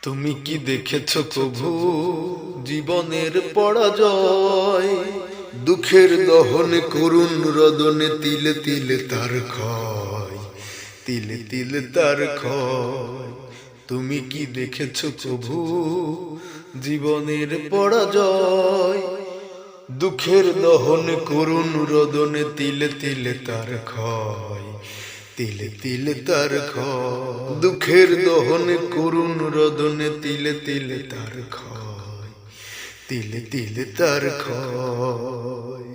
তুমি কি দেখেছো কভু জীবনের পরাজয়? দুঃখের দহনে করুণ রদনে তিলে তিলে তার ক্ষয়, তিলে তিলে তার ক্ষয়। তুমি কি দেখেছো কভু জীবনের পরাজয়? দুঃখের দহনে করুণ রদনে তিলে তিলে তার ক্ষয়, তিলে তিলে তার ক্ষয়। দুঃখের দহনে করুণ রদনে তিলে তিলে তার ক্ষয়, তিলে তিলে তার ক্ষয়।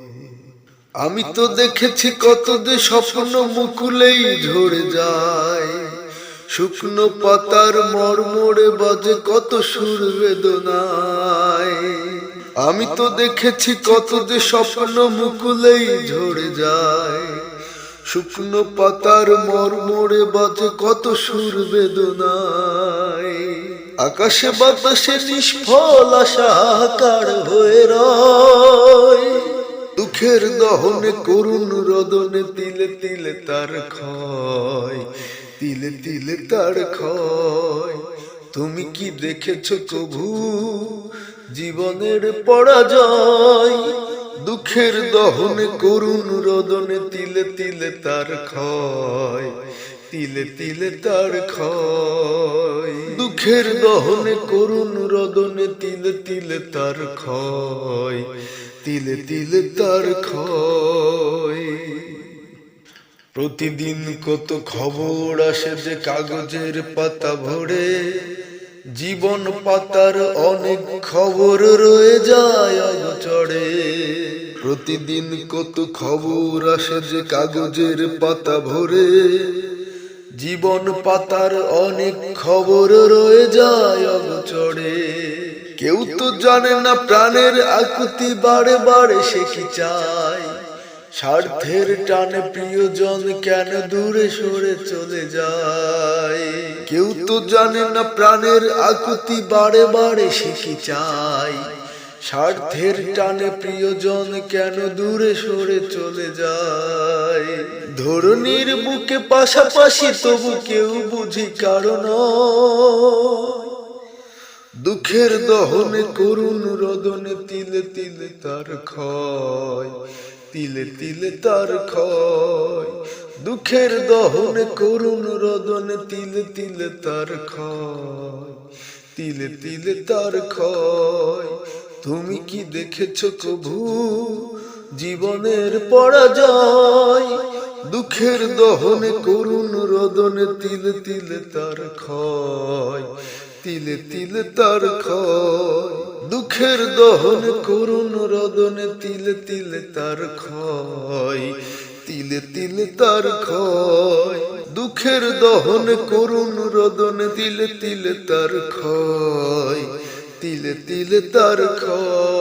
আমি তো দেখেছি কত যে স্বপ্ন মুকুলেই ঝরে যায়, শুকনো পাতার মরমরে বাজে কত সুর বেদনায়। আমি তো দেখেছি কত যে স্বপ্ন মুকুলেই ঝরে যায়, শুকনো পাতার মরমরে বাজে কত সুর বেদনায়। আকাশে বাতাসে নিষ্ফল আশাকার হয়ে রয়, দুঃখের দহনে করুণ রদনে তিলে তিলে তার ক্ষয়, তিলে তিলে তার ক্ষয়। তুমি কি দেখেছো কভু জীবনের পরাজয়? দুঃখের দহনে করুণ রদনে তিলে তিলে তার ক্ষয়, তিলে তিলে তার ক্ষয়। দুঃখের দহনে করুণ রদনে তিলে তিলে তার ক্ষয়, তিলে তিলে তার ক্ষয়। প্রতিদিন কত খবর আসে যে কাগজের পাতা ভরে, জীবন পাতার অনেক খবর রয়ে যায় অগোচরে। প্রতিদিন কত খবর আসে যে কাগজের পাতা ভরে, জীবন পাতার অনেক খবর রয়ে যায় অগোচরে। কেউ তো জানে না প্রাণের আকুতি বারে বারে সে কি চায়, স্বার্থের টানে প্রিয়জন কেন দূরে সরে চলে যায়। কেউ তো জানে না প্রাণের আকুতি বারে বারে সে কি চায়, স্বার্থের টানে প্রিয়জন কেন দূরে সরে চলে যায়। ধরনীর বুকে পাশাপাশি তবু কেউ বুঝি কারণ, দুঃখের দহনে করুণ রদনে তিলে তিলে তার ক্ষয়, তিলে তিলে তার ক্ষয়। দুঃখের দহনে করুণ রদনে তিলে তিলে তার ক্ষয়, তিলে তিলে তার ক্ষয়। তুমি কি দেখেছো কভু জীবনের পরাজয়? দুঃখের দহনে করুণ রদনে তিলে তিলে তার ক্ষয়, তিলে তিলে তার ক্ষয়। দুঃখের দহনে করুণ রদনে তিলে তিলে তার ক্ষয়, তিলে তিলে তার ক্ষয়। দুঃখের দহনে করুণ রদনে তিলে তিলে তার ক্ষয়, তিলে তিলে তার ক্ষয়।